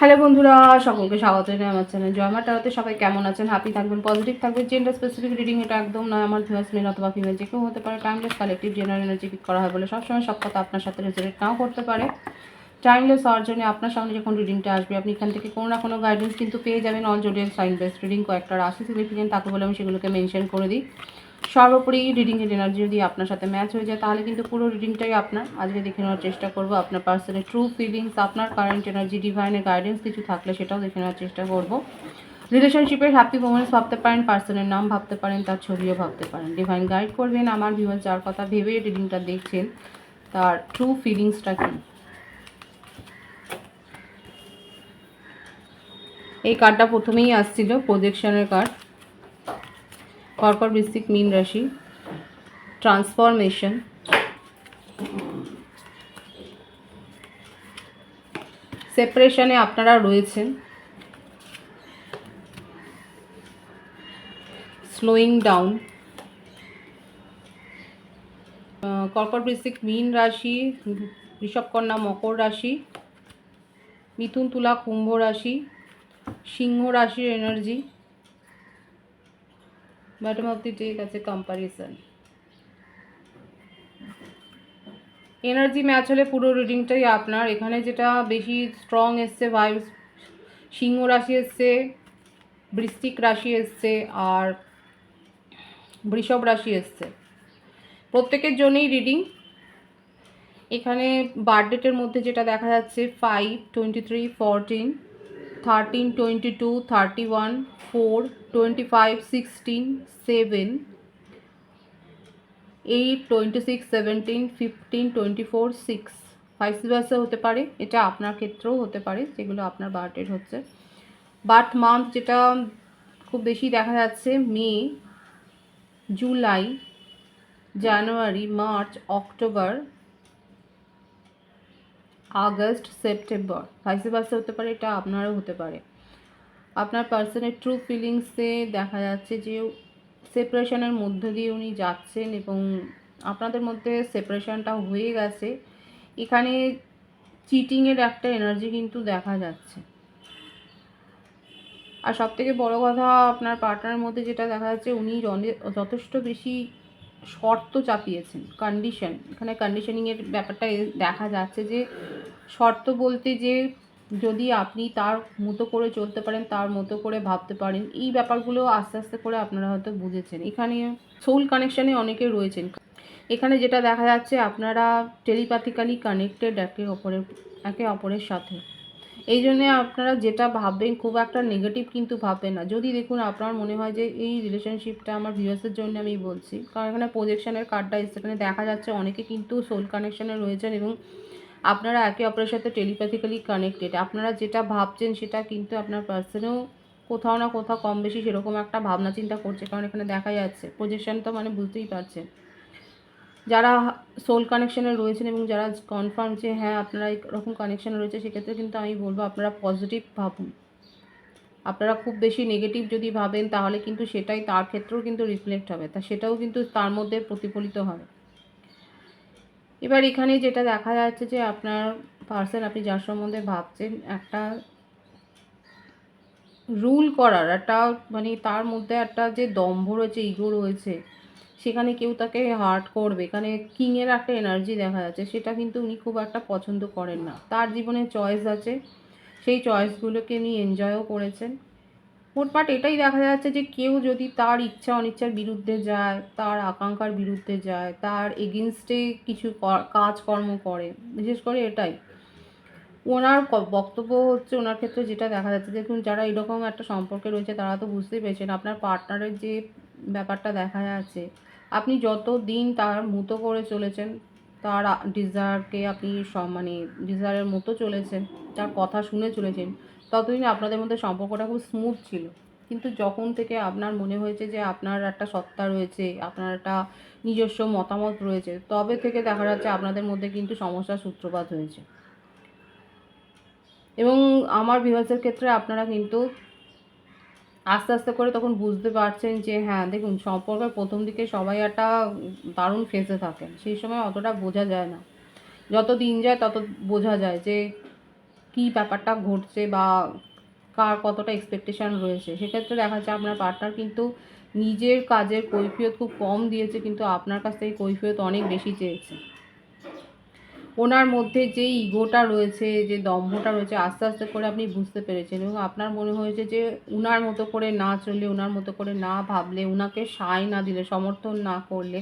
Hello বন্ধুরা, সকলকে স্বাগত জানাই আমার চ্যানেল জয়মা টারোতে। সবাই কেমন আছেন? হ্যাপি থাকবেন, পজিটিভ থাকবেন। জেন্ডার স্পেসিফিক রিডিং এটা একদম নয়, আমার ভিউয়ার্স মেল অথবা ফিমেল যে কেউ হতে পারে। Timeless collective general energy pick করা হয় বলে সবসময় সব কথা আপনার সাথে রেজোনেট নাও করতে পারে। টাইমলেস হওয়ার জন্য আপনার সামনে যখন রিডিংটা আসবে আপনি এখান থেকে কোনো না কোনো গাইডেন্স কিন্তু পেয়ে যাবেন। All zodiac sign based reading, কয়েকটা রাশি সিগনিফিকেন্ট তাকে বলে আমি সেগুলোকে মেনশন করে দিই। সর্বোপরি রিডিংয়ের এনার্জি যদি আপনার সাথে ম্যাচ হয়ে যায় তাহলে কিন্তু পুরো রিডিংটাই আপনার। আজকে দেখে নেওয়ার চেষ্টা করব আপনার পার্সনের ট্রু ফিলিংস, আপনার কারেন্ট এনার্জি, ডিভাইনের গাইডেন্স কিছু থাকলে সেটাও দেখে নেওয়ার চেষ্টা করব। রিলেশনশিপের হ্যাপি মোমেন্টস ভাবতে পারেন, পার্সনের নাম ভাবতে পারেন, তার ছবিও ভাবতে পারেন। ডিভাইন গাইড করবেন আমার ভিউয়ার্স যার কথা ভেবে রিডিংটা দেখছেন তার ট্রু ফিলিংসটা কী। এই কার্ডটা প্রথমেই আসছিল প্রজেকশনের কার্ড। কর্কট, বৃশ্চিক, মীন রাশি, ট্রান্সফরমেশন, সেপারেশনে আপনারা রয়েছেন, স্লোয়িং ডাউন। কর্কট, বৃশ্চিক, মীন রাশি, ঋষভ, কন্যা, মকর রাশি, মিথুন, তুলা, কুম্ভ রাশি, সিংহ রাশির energy. Bottom of the day আছে কম্পারিজন। এনার্জি ম্যাচ হলে পুরো রিডিংটাই আপনার। এখানে যেটা বেশি স্ট্রং এসছে ভাইবস, সিংহ রাশি এসছে, বৃশ্চিক রাশি এসছে আর বৃষভ রাশি এসছে। প্রত্যেকের জন্যই রিডিং। এখানে বার্থডেটের মধ্যে যেটা দেখা যাচ্ছে 5, 23, 14, 13, 22, 31, 4, 25, 16, 7, 8, 26, 17, 15, 24, 6, ভাইস ভার্সা হতে পারে। এটা আপনার ক্ষেত্রেও হতে পারে যেগুলো আপনার বার্থডেট হচ্ছে। বার্থ মান্থ যেটা খুব বেশি দেখা যাচ্ছে May, July, January, March, October, August, September, vice versa হতে পারে। এটা আপনারও হতে পারে। আপনার পার্সনের ট্রু ফিলিংসে দেখা যাচ্ছে যে সেপারেশনের মধ্য দিয়ে উনি যাচ্ছেন এবং আপনাদের মধ্যে সেপারেশনটা হয়ে গেছে। এখানে চিটিংয়ের একটা এনার্জি কিন্তু দেখা যাচ্ছে। আর সবথেকে বড় কথা আপনার পার্টনারের মধ্যে যেটা দেখা যাচ্ছে উনি যথেষ্ট বেশি শর্ত চাপিয়েছেন, কন্ডিশন। এখানে কন্ডিশনিংয়ের ব্যাপারটা দেখা যাচ্ছে যে শর্ত বলতে যে যদি আপনি তার মতো করে চলতে পারেন, তার মতো করে ভাবতে পারেন, এই ব্যাপারগুলো আস্তে আস্তে করে আপনারা হয়তো বুঝেছেন। এখানে সোল কানেকশানে অনেকে রয়েছেন। এখানে যেটা দেখা যাচ্ছে আপনারা টেলিপ্যাথিক্যালি কানেক্টেড একে অপরের সাথে। এই জন্যে আপনারা যেটা ভাববেন খুব একটা নেগেটিভ কিন্তু ভাববেন না। যদি দেখুন আপনার মনে হয় যে এই রিলেশনশিপটা আমার ভিউয়ার্সের জন্য আমি বলছি, কারণ এখানে প্রজেকশনের কার্ডটা এসে এখানে দেখা যাচ্ছে অনেকে কিন্তু সোল কানেকশনে রয়েছেন এবং আপনারা একে অপরের সাথে টেলিপ্যাথিক্যালি কানেক্টেড। আপনারা যেটা ভাবছেন সেটা কিন্তু আপনার পার্সনেও কোথাও না কোথাও কম বেশি সেরকম একটা ভাবনা চিন্তা করছে, কারণ এখানে দেখা যাচ্ছে প্রজেকশন তো মানে বুঝতেই পারছেন। যারা সোল কানেকশানে রয়েছেন এবং যারা কনফার্ম যে হ্যাঁ আপনারা এরকম কানেকশানে রয়েছে, সেক্ষেত্রে কিন্তু আমি বলবো আপনারা পজিটিভ ভাবুন। আপনারা খুব বেশি নেগেটিভ যদি ভাবেন তাহলে কিন্তু সেটাই তার ক্ষেত্রেও কিন্তু রিফ্লেক্ট হবে, তা সেটাও কিন্তু তার মধ্যে প্রতিফলিত হয়। এবার এখানে যেটা দেখা যাচ্ছে যে আপনার পার্সন, আপনি যার সম্বন্ধে ভাবছেন, একটা রুল করার একটা মানে তার মধ্যে একটা যে দম্ভ রয়েছে, ইগো রয়েছে, সেখানে কেউ তাকে হার্ট করবে। এখানে কিংয়ের একটা এনার্জি দেখা যাচ্ছে, সেটা কিন্তু উনি খুব একটা পছন্দ করেন না। তার জীবনে চয়েস আছে, সেই চয়েসগুলোকে উনি এনজয়ও করেছেন। মোটমাট এটাই দেখা যাচ্ছে যে কেউ যদি তার ইচ্ছা অনিচ্ছার বিরুদ্ধে যায়, তার আকাঙ্ক্ষার বিরুদ্ধে যায়, তার এগেনস্টে কিছু কাজকর্ম করে, বিশেষ করে এটাই ওনার বক্তব্য হচ্ছে। ওনার ক্ষেত্রে যেটা দেখা যাচ্ছে, দেখুন যারা এরকম একটা সম্পর্কে রয়েছে তারা তো বুঝতেই পেরেছেন আপনার পার্টনারের যে ব্যাপারটা দেখা যাচ্ছে, আপনি যত দিন তার মতো করে চলেছেন, তার ডিজায়ারকে আপনি মানে ডিজায়ারের মতো চলেছেন, তার কথা শুনে চলেছেন, ততদিন আপনাদের মধ্যে সম্পর্কটা খুব স্মুথ ছিল। কিন্তু যখন থেকে আপনার মনে হয়েছে যে আপনার একটা সত্তা রয়েছে, আপনার একটা নিজস্ব মতামত রয়েছে, তবে থেকে দেখা যাচ্ছে আপনাদের মধ্যে কিন্তু সমস্যার সূত্রপাত হয়েছে। এবং আমার ভিউয়ার্সের ক্ষেত্রে আপনারা কিন্তু আস্তে আস্তে করে তখন বুঝতে পারছেন যে হ্যাঁ দেখুন, সম্পর্কের প্রথম দিকে সবাই একটা দারুণ ফেসে থাকেন, সেই সময় অতটা বোঝা যায় না। যত দিন যায় তত বোঝা যায় যে কী কী ব্যাপারটা ঘটছে বা কার কতটা এক্সপেকটেশান রয়েছে। সেক্ষেত্রে দেখা যাচ্ছে আপনার পার্টনার কিন্তু নিজের কাজের কৈফিয়ত খুব কম দিয়েছে, কিন্তু আপনার কাছ থেকে কৈফিয়ত অনেক বেশি চেয়েছে। ওনার মধ্যে যে ইগোটা রয়েছে, যে দম্ভটা রয়েছে, আস্তে আস্তে করে আপনি বুঝতে পেরেছেন এবং আপনার মনে হয়েছে যে উনার মতো করে না চললে, উনার মতো করে না ভাবলে, উনাকে সায় না দিলে, সমর্থন না করলে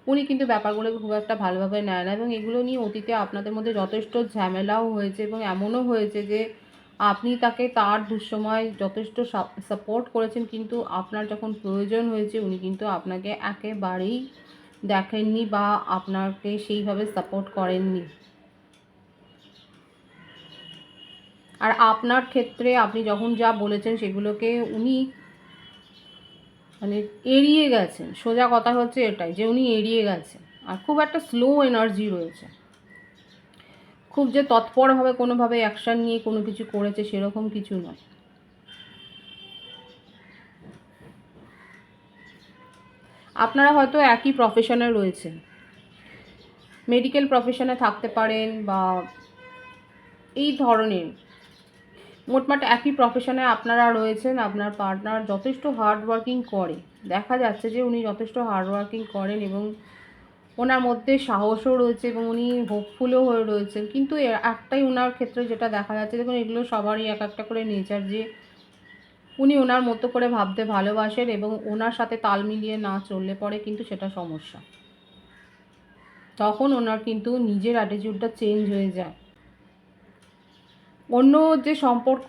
উনি কিন্তু ব্যাপারগুলোকে খুব একটা ভালোভাবে নেয় না। এবং এগুলো নিয়ে অতীতে আপনাদের মধ্যে যথেষ্ট ঝামেলাও হয়েছে এবং এমনও হয়েছে যে আপনি তাকে তার দুঃসময় যথেষ্ট সাপোর্ট করেছেন, কিন্তু আপনার যখন প্রয়োজন হয়েছে উনি কিন্তু আপনাকে একেবারেই দেখেননি বা আপনাকে সেইভাবে সাপোর্ট করেননি। আর আপনার ক্ষেত্রে আপনি যখন যা বলেছেন সেগুলোকে উনি মানে এড়িয়ে গেছেন। সোজা কথা হচ্ছে এটাই যে উনি এড়িয়ে গেছেন। আর খুব একটা স্লো এনার্জি রয়েছে। খুব যে তৎপরভাবে কোনোভাবে অ্যাকশান নিয়ে কোনো কিছু করেছে সেরকম কিছু নয়। আপনারা হয়তো একই প্রফেশনে রয়েছেন, মেডিকেল প্রফেশনে থাকতে পারেন বা এই ধরনের মোটমাট একই প্রফেশনে আপনারা রয়েছেন। আপনার পার্টনার যথেষ্ট হার্ড ওয়ার্কিং করে, দেখা যাচ্ছে যে উনি যথেষ্ট হার্ড ওয়ার্কিং করেন এবং ওনার মধ্যে সাহসও রয়েছে এবং উনি হোপফুলও হয়ে রয়েছেন। কিন্তু একটাই ওনার ক্ষেত্রে যেটা দেখা যাচ্ছে, দেখুন এগুলো সবারই এক একটা করে নেচার, যে উনি ওনার মতো করে ভাবতে ভালোবাসেন এবং ওনার সাথে তাল মিলিয়ে না চললে পরে কিন্তু সেটা সমস্যা। তখন ওনার কিন্তু নিজের অ্যাটিটিউডটা চেঞ্জ হয়ে যায়। অন্য যে সম্পর্ক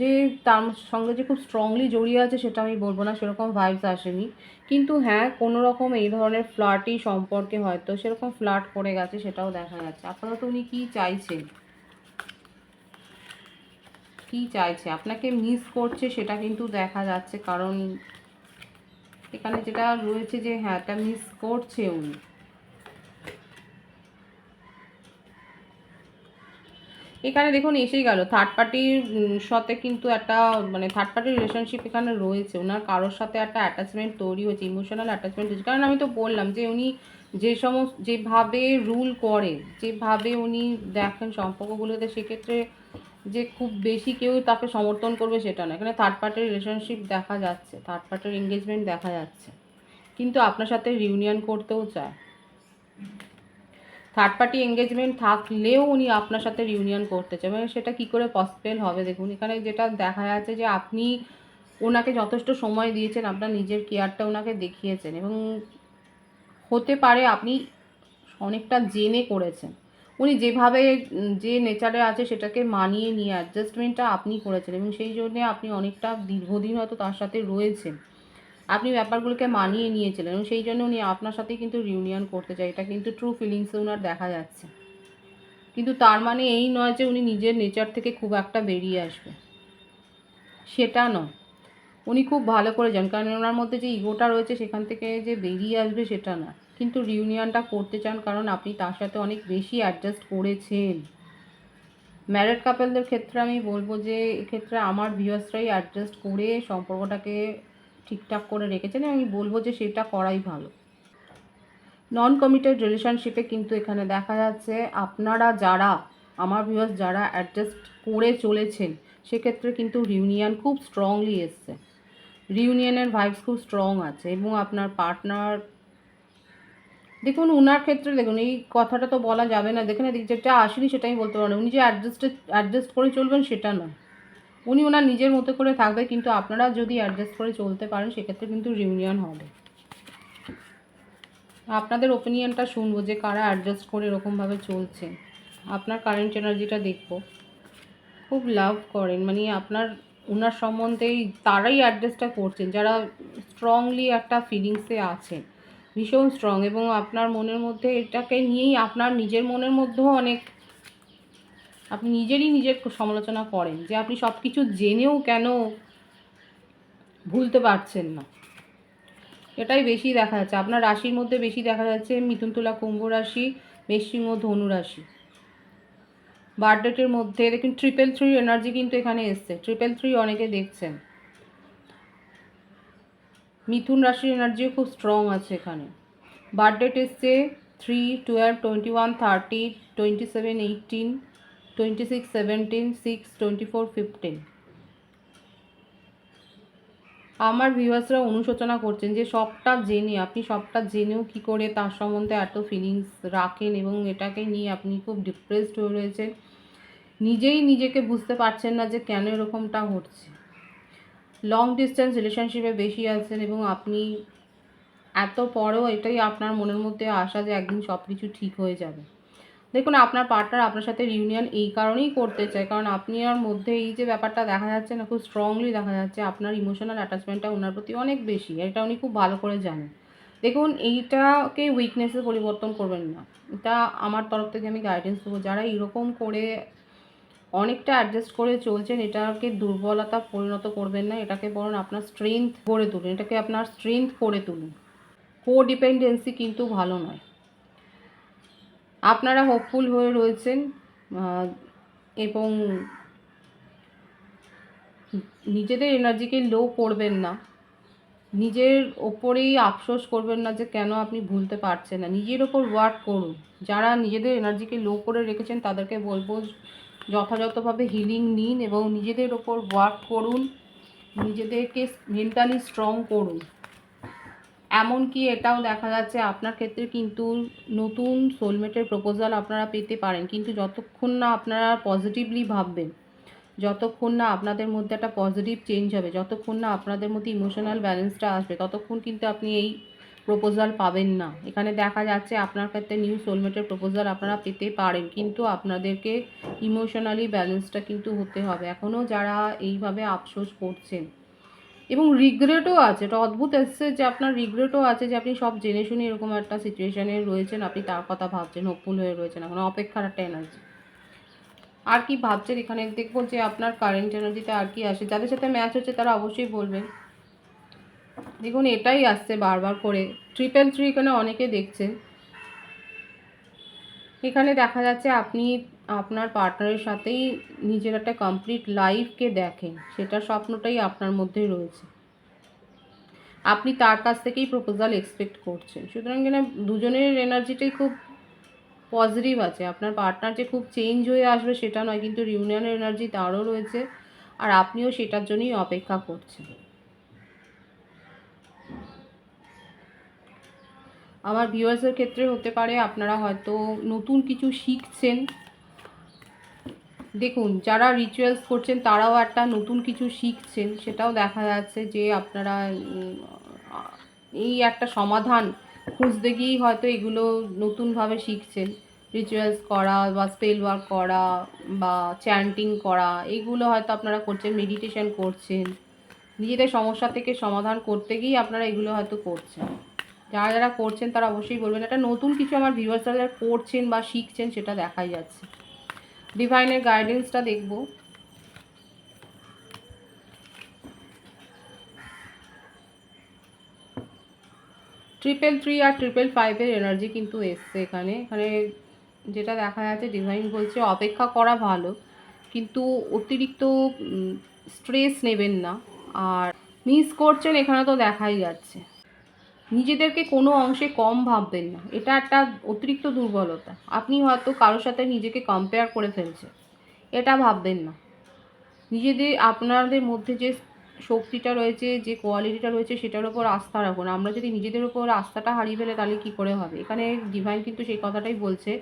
যে তার সঙ্গে যে খুব স্ট্রংলি জড়িয়ে আছে সেটা আমি বলবো না, সেরকম ভাইবস আসেনি। কিন্তু হ্যাঁ, কোনো রকম এই ধরনের ফ্লার্টি সম্পর্কে হয়তো সেরকম ফ্লার্ট করে গেছে, সেটাও দেখা যাচ্ছে। আপাতত উনি কী চাইছেন, কী চাইছে, আপনাকে মিস করছে সেটা কিন্তু দেখা যাচ্ছে। কারণ এখানে যেটা রয়েছে যে হ্যাঁ, এটা মিস করছে উনি। এখানে দেখুন এসেই গেল থার্ড পার্টির সাথে কিন্তু একটা মানে থার্ড পার্টির রিলেশনশিপ এখানে রয়েছে। ওনার কারোর সাথে একটা অ্যাটাচমেন্ট তৈরি হয়েছে, ইমোশনাল অ্যাটাচমেন্ট হয়েছে। কারণ আমি তো বললাম যে উনি যে সমস্ত যেভাবে রুল করে, যেভাবে উনি দেখেন সম্পর্কগুলোতে, সেক্ষেত্রে যে খুব বেশি কেউ তাকে সমর্থন করবে সেটা না। এখানে থার্ড পার্টির রিলেশনশিপ দেখা যাচ্ছে, থার্ড পার্টির এঙ্গেজমেন্ট দেখা যাচ্ছে, কিন্তু আপনার সাথে রিউনিয়ন করতেও চায়। থার্ড পার্টি এঙ্গেজমেন্ট থাকলেও উনি আপনার সাথে রিউনিয়ন করতে চায়। মানে সেটা কী করে পসিবল হবে? দেখুন এখানে যেটা দেখা যাচ্ছে যে আপনি ওনাকে যথেষ্ট সময় দিয়েছেন, আপনার নিজের কেয়ারটা ওনাকে দেখিয়েছেন এবং হতে পারে আপনি অনেকটা জেনে করেছেন। উনি যেভাবে যে নেচারে আছে সেটাকে মানিয়ে নিয়ে অ্যাডজাস্টমেন্টটা আপনি করেছেন এবং সেই জন্যে আপনি অনেকটা দীর্ঘদিন হয়তো তার সাথে রয়েছেন। আপনি ব্যাপারগুলোকে মানিয়ে নিয়েছিলেন এবং সেই জন্য উনি আপনার সাথেই কিন্তু রিউনিয়ন করতে চায়। এটা কিন্তু ট্রু ফিলিংসে ওনার দেখা যাচ্ছে। কিন্তু তার মানে এই নয় যে উনি নিজের নেচার থেকে খুব একটা বেরিয়ে আসবে, সেটা নয়। উনি খুব ভালো করে যান, কারণ ওনার মধ্যে যে ইগোটা রয়েছে সেখান থেকে যে বেরিয়ে আসবে সেটা না। কিন্তু রিউনিয়নটা করতে চান কারণ আপনি তার সাথে অনেক বেশি অ্যাডজাস্ট করেছেন। ম্যারিড কাপলদের ক্ষেত্রে আমি বলবো যে এক্ষেত্রে আমার ভিউয়ার্সরাই অ্যাডজাস্ট করে সম্পর্কটাকে ঠিকঠাক করে রেখেছেন এবং আমি বলবো যে সেটা করাই ভালো। নন কমিটেড রিলেশনশিপে কিন্তু এখানে দেখা যাচ্ছে আপনারা যারা, আমার ভিউয়ার্স যারা অ্যাডজাস্ট করে চলেছেন, সেক্ষেত্রে কিন্তু রিউনিয়ন খুব স্ট্রংলি এসছে। রিউনিয়নের ভাইবস খুব স্ট্রং আছে এবং আপনার পার্টনার দেখুন উনার ক্ষেত্রে দেখুন এই কথাটা তো বলা যাবে না, দেখুন যেটা আসেনি সেটাই বলতে পারেন। উনি যে অ্যাডজাস্ট করে চলবেন সেটা নয়, উনি ওনার নিজের মতো করে থাকবে, কিন্তু আপনারা যদি অ্যাডজাস্ট করে চলতে পারেন সেক্ষেত্রে কিন্তু রিউনিয়ন হবে। আপনাদের ওপিনিয়নটা শুনবো যে কারা অ্যাডজাস্ট করে এরকমভাবে চলছে। আপনার কারেন্ট এনার্জিটা দেখবো। খুব লাভ করেন, মানে আপনার ওনার সম্বন্ধেই তারাই অ্যাডজাস্টটা করছেন যারা স্ট্রংলি একটা ফিলিংসে আছেন, ভীষণ স্ট্রং। এবং আপনার মনের মধ্যে এটাকে নিয়েই আপনার নিজের মনের মধ্যেও অনেক, আপনি নিজেরই নিজের সমালোচনা করেন যে আপনি সব কিছু জেনেও কেন ভুলতে পারছেন না। এটাই বেশি দেখা যাচ্ছে আপনার রাশির মধ্যে, বেশি দেখা যাচ্ছে মিথুন তুলা কুম্ভ রাশি, বৃশ্চিক ও ধনু রাশি। বার্থডেটের মধ্যে দেখুন 333 এনার্জি কিন্তু এখানে এসছে। 333 অনেকে দেখছেন। মিথুন রাশির এনার্জিও খুব স্ট্রং আছে এখানে। বার্থডেট এসছে 3, 12, 21, 30, 27, 18, 26, 17, 6, 24, 15। আমার ভিউয়ার্সরা অনুশোচনা করছেন যে আপনি সবটা জেনেও কী করে তার সম্বন্ধে এত ফিলিংস রাখেন, এবং এটাকে নিয়ে আপনি খুব ডিপ্রেসড হয়ে রয়েছেন। নিজেই নিজেকে বুঝতে পারছেন না যে কেন এরকমটা ঘটছে। লং ডিস্টেন্স রিলেশনশিপে বেশি আছেন, এবং আপনি এত পরেও এটাই আপনার মনের মধ্যে আশা যে একদিন সব কিছু ঠিক হয়ে যাবে। দেখুন, আপনার পার্টনার আপনার সাথে রিউনিয়ন এই কারণেই করতে চায়, কারণ আপনার মধ্যে এই যে ব্যাপারটা দেখা যাচ্ছে না, খুব স্ট্রংলি দেখা যাচ্ছে, আপনার ইমোশনাল অ্যাটাচমেন্টটা ওনার প্রতি অনেক বেশি। এটা উনি খুব ভালো করে জানেন। দেখুন, এইটাকে উইকনেসে পরিবর্তন করবেন না। এটা আমার তরফ থেকে আমি গাইডেন্স দেবো। যারা এরকম করে অনেকটা অ্যাডজাস্ট করে চলছেন, এটাকে দুর্বলতা পরিণত করবেন না, এটাকে বরং আপনার স্ট্রেংথ গড়ে তুলুন, এটাকে আপনার স্ট্রেংথ করে তুলুন। কোডিপেন্ডেন্সি কিন্তু ভালো নয়। আপনারা হোপফুল হয়ে রয়েছেন, এবং নিজেদের এনার্জিকে লো করবেন না, নিজের ওপরেই আফসোস করবেন না যে কেন আপনি ভুলতে পারছেন না। নিজের ওপর ওয়ার্ক করুন। যারা নিজেদের এনার্জিকে লো করে রেখেছেন তাদেরকে বলবো যথাযথভাবে হিলিং নিন এবং নিজেদের ওপর ওয়ার্ক করুন, নিজেদেরকে মেন্টালি স্ট্রং করুন। এমনকি এটাও দেখা যাচ্ছে আপনার ক্ষেত্রে কিন্তু নতুন সোলমেটের প্রপোজাল আপনারা পেতে পারেন, কিন্তু যতক্ষণ না আপনারা পজিটিভলি ভাববেন, যতক্ষণ না আপনাদের মধ্যে একটা পজিটিভ চেঞ্জ হবে, যতক্ষণ না আপনাদের মধ্যে ইমোশনাল ব্যালেন্সটা আসবে, ততক্ষণ কিন্তু আপনি এই প্রপোজাল পাবেন না। এখানে দেখা যাচ্ছে আপনার ক্ষেত্রে নিউ সোলমেটের প্রপোজাল আপনারা পেতে পারেন, কিন্তু আপনাদেরকে ইমোশনালি ব্যালেন্সটা কিন্তু হতে হবে। এখনও যারা এইভাবে আফসোস করছেন এবং রিগ্রেটও আছে, এটা অদ্ভুত এসছে যে আপনার রিগ্রেটও আছে যে আপনি সব জেনে শুনে এরকম একটা সিচুয়েশানে রয়েছেন, আপনি তার কথা ভাবছেন, হোপফুল হয়ে রয়েছেন, এখন অপেক্ষার একটা এনার্জি। আর কি ভাবছেন এখানে দেখবো যে আপনার কারেন্ট এনার্জিতে আর কি আসে। যাদের সাথে ম্যাচ হচ্ছে তারা অবশ্যই বলবেন। দেখুন, এটাই আসছে বারবার করে, 333 এখানে অনেকে দেখছেন। এখানে দেখা যাচ্ছে আপনি আপনার পার্টনারের সাথেই নিজের একটা কমপ্লিট লাইফকে দেখেন, সেটা স্বপ্নটাই আপনার মধ্যেই রয়েছে। আপনি তার কাছ থেকেই প্রপোজাল এক্সপেক্ট করছেন। সুতরাং এখানে দুজনের এনার্জিটাই খুব পজিটিভ আছে। আপনার পার্টনার যে খুব চেঞ্জ হয়ে আসবে সেটা নয়, কিন্তু রিউনিয়নের এনার্জি তারও রয়েছে, আর আপনিও সেটার জন্যই অপেক্ষা করছেন। আমার ভিউয়ার্সের ক্ষেত্রে হতে পারে আপনারা হয়তো নতুন কিছু শিখছেন। দেখুন, যারা রিচুয়ালস করছেন তারাও একটা নতুন কিছু শিখছেন, সেটাও দেখা যাচ্ছে যে আপনারা এই একটা সমাধান খুঁজতে গিয়েই হয়তো এগুলো নতুনভাবে শিখছেন। রিচুয়ালস করা বা স্পেল ওয়ার্ক করা বা চ্যান্টিং করা, এইগুলো হয়তো আপনারা করছেন, মেডিটেশন করছেন, নিজেদের সমস্যা থেকে সমাধান করতে গিয়েই আপনারা এগুলো হয়তো করছেন। যারা যারা করছেন তারা অবশ্যই বলবেন। একটা নতুন কিছু আমার ভিউয়ার্সরা যারা করছেন বা শিখছেন সেটা দেখাই যাচ্ছে। ডিভাইনের গাইডেন্সটা দেখব। ট্রিপল থ্রি আর 555 এনার্জি কিন্তু এসছে এখানে। যেটা দেখা যাচ্ছে, ডিভাইন বলছে অপেক্ষা করা ভালো, কিন্তু অতিরিক্ত স্ট্রেস নেবেন না। আর মিস করছেন এখানে তো দেখাই যাচ্ছে। নিজেদেরকে কোনো অংশে কম ভাববেন না, এটা একটা অতিরিক্ত দুর্বলতা। আপনি হয়তো কারোর সাথে নিজেকে কম্পেয়ার করে ফেলছেন, এটা ভাববেন না। আপনাদের মধ্যে যে শক্তিটা রয়েছে, যে কোয়ালিটিটা রয়েছে, সেটার উপর আস্থা রাখুন। আমরা যদি নিজেদের উপর আস্থাটা হারিয়ে ফেলে তাহলে কী করে হবে। এখানে ডিভাইন কিন্তু সেই কথাটাই বলছে,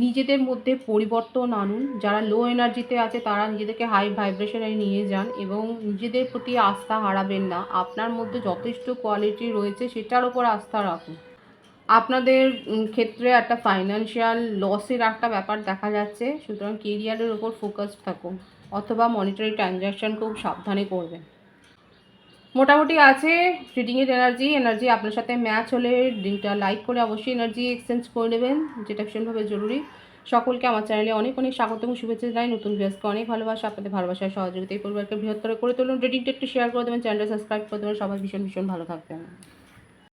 নিজেদের মধ্যে পরিবর্তন আনুন। যারা লো এনার্জিতে আছে তারা নিজেদেরকে হাই ভাইব্রেশনে নিয়ে যান এবং নিজেদের প্রতি আস্থা হারাবেন না। আপনার মধ্যে যথেষ্ট কোয়ালিটি রয়েছে, সেটার উপর আস্থা রাখুন। আপনাদের ক্ষেত্রে একটা ফাইন্যান্সিয়াল লসের একটা ব্যাপার দেখা যাচ্ছে, সুতরাং কেরিয়ারের ওপর ফোকাস থাকুন, অথবা মনিটারি ট্রানজ্যাকশান খুব সাবধানে করবেন। মোটামুটি আছে রিডিংয়ের এনার্জি আপনার সাথে ম্যাচ হলে লিঙ্কটা লাইক করে অবশ্যই এনার্জি এক্সচেঞ্জ করে নেবেন, যেটা ভীষণভাবে জরুরি। সকলকে আমার চ্যানেলে অনেক অনেক স্বাগত এবং শুভেচ্ছা জানাই। নতুন ভিউয়ার্সকে অনেক ভালোবাসা, আপনাদের ভালোবাসার সহযোগিতা এই পরিবারকে বৃহত্তর করে তুলুন। রেটিংটা একটু শেয়ার করে দেবেন, চ্যানেলটা সাবস্ক্রাইব করে দেবেন। সবাই ভীষণ ভীষণ ভালো থাকবেন।